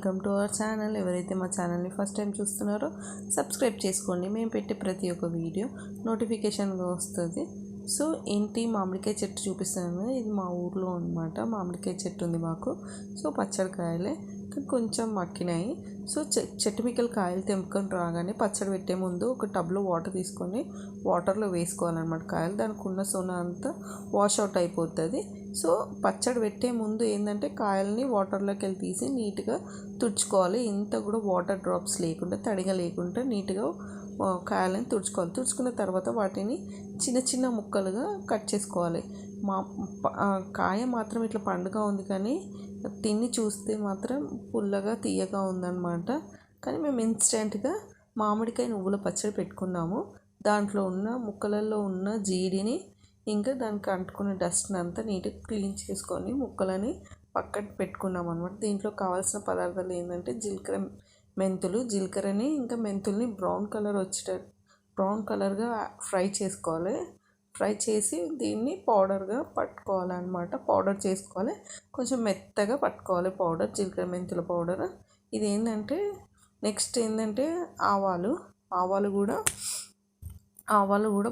Welcome to our channel. ఎవరైతే మా ఛానల్ని ఫస్ట్ టైం చూస్తున్నారో సబ్స్క్రైబ్ చేసుకోండి. మేము పెట్టే ప్రతి ఒక్క వీడియో నోటిఫికేషన్గా వస్తుంది. సో ఏంటి మామిడికాయ చెట్టు చూపిస్తాను. ఇది మా ఊర్లో అనమాట. మామిడికాయ చెట్టు ఉంది మాకు. సో పచ్చడికాయలే కొంచెం మక్కినాయి. సో చెట్టు మిక్కలు కాయలు తెంపుకొని రాగానే పచ్చడి పెట్టే ముందు ఒక టబ్లో వాటర్ తీసుకొని వాటర్లో వేసుకోవాలన్నమాట. కాయలు దానికి ఉన్న సొన అంతా వాష్ అవుట్ అయిపోతుంది. సో పచ్చడి పెట్టే ముందు ఏంటంటే కాయల్ని వాటర్లోకి వెళ్ళి తీసి నీట్గా తుడుచుకోవాలి. ఇంత కూడా వాటర్ డ్రాప్స్ లేకుండా తడిగా లేకుండా నీట్గా కాయలని తుడుచుకోవాలి. తుడుచుకున్న తర్వాత వాటిని చిన్న చిన్న ముక్కలుగా కట్ చేసుకోవాలి. మా కాయ మాత్రం ఇట్లా పండుగ ఉంది కానీ తిని చూస్తే మాత్రం పుల్లగా తీయగా ఉందన్నమాట. కానీ మేము ఇన్స్టెంట్గా మామిడికాయ నువ్వుల పచ్చడి పెట్టుకున్నాము. దాంట్లో ఉన్న ముక్కలలో ఉన్న జీడిని ఇంకా దానికి అంటుకున్న డస్ట్ని అంతా నీట్గా క్లీన్ చేసుకొని ముక్కలని పక్కన పెట్టుకున్నాం అనమాట. దీంట్లో కావాల్సిన పదార్థాలు ఏంటంటే జీలకర్రని ఇంకా మెంతుల్ని బ్రౌన్ కలర్గా ఫ్రై చేసుకోవాలి. ఫ్రై చేసి దీన్ని పౌడర్గా పట్టుకోవాలన్నమాట. పౌడర్ చేసుకోవాలి, కొంచెం మెత్తగా పట్టుకోవాలి పౌడర్, జీలకర్ర మెంతుల పౌడర్. ఇది ఏంటంటే నెక్స్ట్ ఏంటంటే ఆవాలు కూడా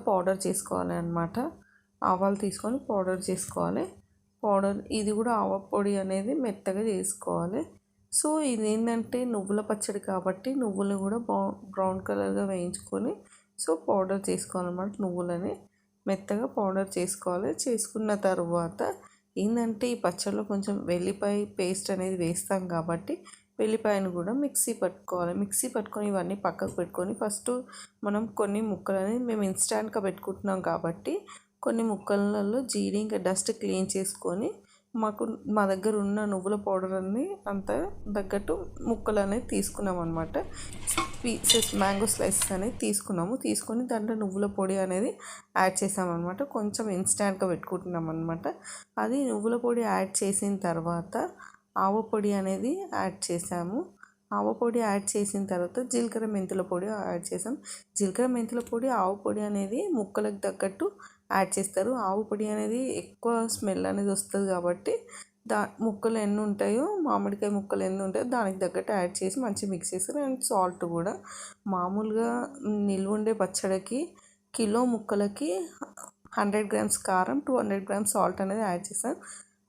పౌడర్ చేసుకోవాలి అన్నమాట. ఆవాలు తీసుకొని పౌడర్ చేసుకోవాలి. ఇది కూడా ఆవ పొడి అనేది మెత్తగా చేసుకోవాలి. సో ఇది ఏంటంటే నువ్వుల పచ్చడి కాబట్టి నువ్వులను కూడా బ్రౌన్ కలర్గా వేయించుకొని సో పౌడర్ చేసుకోవాలన్నమాట. నువ్వులని మెత్తగా పౌడర్ చేసుకోవాలి. చేసుకున్న తర్వాత ఏంటంటే ఈ పచ్చడిలో కొంచెం వెల్లిపాయ పేస్ట్ అనేది వేస్తాం కాబట్టి వెల్లిపాయను కూడా మిక్సీ పట్టుకొని ఇవన్నీ పక్కకు పెట్టుకొని ఫస్ట్ మనం కొన్ని ముక్కలని మేము ఇన్స్టాంట్గా పెట్టుకుంటున్నాం కాబట్టి కొన్ని ముక్కలలో జీడి ఇంకా డస్ట్ క్లీన్ చేసుకొని మా దగ్గర ఉన్న నువ్వుల పౌడర్ అన్ని అంత తగ్గట్టు ముక్కలు అనేది తీసుకున్నాం అనమాట. పీసెస్ మ్యాంగో స్లైసెస్ అనేది తీసుకొని దాంట్లో నువ్వుల పొడి అనేది యాడ్ చేసామన్నమాట. కొంచెం ఇన్స్టాంట్గా పెట్టుకుంటున్నాం అనమాట. అది నువ్వుల పొడి యాడ్ చేసిన తర్వాత ఆవ పొడి అనేది యాడ్ చేసాము. ఆవ పొడి యాడ్ చేసిన తర్వాత జీలకర్ర మెంతుల పొడి యాడ్ చేసాం. జీలకర్ర మెంతుల పొడి ఆవ పొడి అనేది ముక్కలకు తగ్గట్టు యాడ్ చేస్తారు. ఆవు పొడి అనేది ఎక్కువ స్మెల్ అనేది వస్తుంది కాబట్టి ముక్కలు ఎన్ని ఉంటాయో మామిడికాయ ముక్కలు ఎన్ని ఉంటాయో దానికి తగ్గట్టు యాడ్ చేసి మంచిగా మిక్స్ చేస్తారు. అండ్ సాల్ట్ కూడా మామూలుగా నిల్వ ఉండే పచ్చడికి కిలో ముక్కలకి 100 grams కారం, 200 grams సాల్ట్ అనేది యాడ్ చేస్తాం.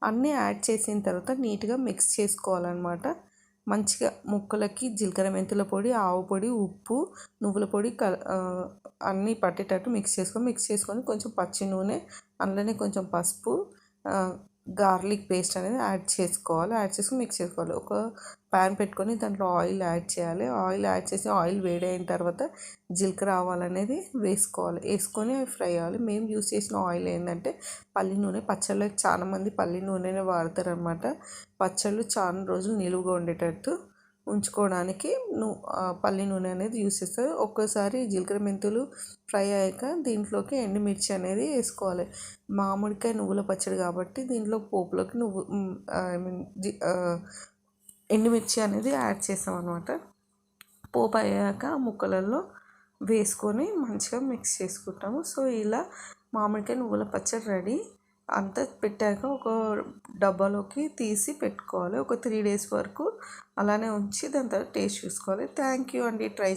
అన్నీ యాడ్ చేసిన తర్వాత నీట్గా మిక్స్ చేసుకోవాలన్నమాట. మంచిగా ముక్కలకి జీలకర్ర మెంతుల పొడి, ఆవు పొడి, ఉప్పు, నువ్వుల పొడి అన్నీ పట్టేటట్టు మిక్స్ చేసుకొని కొంచెం పచ్చి నూనె, అందులోనే కొంచెం పసుపు, గార్లిక్ పేస్ట్ అనేది యాడ్ చేసుకొని మిక్స్ చేసుకోవాలి. ఒక ప్యాన్ పెట్టుకొని దాంట్లో ఆయిల్ యాడ్ చేయాలి. ఆయిల్ వేడైన తర్వాత జీలకర్ర ఆవాలు అనేది వేసుకొని ఫ్రై అవ్వాలి. మేము యూస్ చేసిన ఆయిల్ ఏంటంటే పల్లి నూనె. పచ్చళ్ళకి చాలామంది పల్లి నూనెనే వాడతారు అనమాట. పచ్చళ్ళు చాలా రోజులు నిలువుగా ఉండేటట్టు ఉంచుకోవడానికి పల్లి నూనె అనేది యూస్ చేస్తారు. ఒక్కసారి జీలకర్ర మెంతులు ఫ్రై అయ్యాక దీంట్లోకి ఎండుమిర్చి అనేది వేసుకోవాలి. మామిడికాయ నువ్వుల పచ్చడి కాబట్టి దీంట్లో పోపులోకి ఎండుమిర్చి అనేది యాడ్ చేస్తాం అనమాట. పోపు అయ్యాక ముక్కలలో వేసుకొని మంచిగా మిక్స్ చేసుకుంటాము. సో ఇలా మామిడికాయ నువ్వుల పచ్చడి రెడీ. అంతా పెట్టాక ఒక డబ్బాలోకి తీసి పెట్టుకోవాలి. ఒక 3 days వరకు అలానే ఉంచి దాని తర్వాత టేస్ట్ చూసుకోవాలి. థ్యాంక్ యూ అండి. ట్రై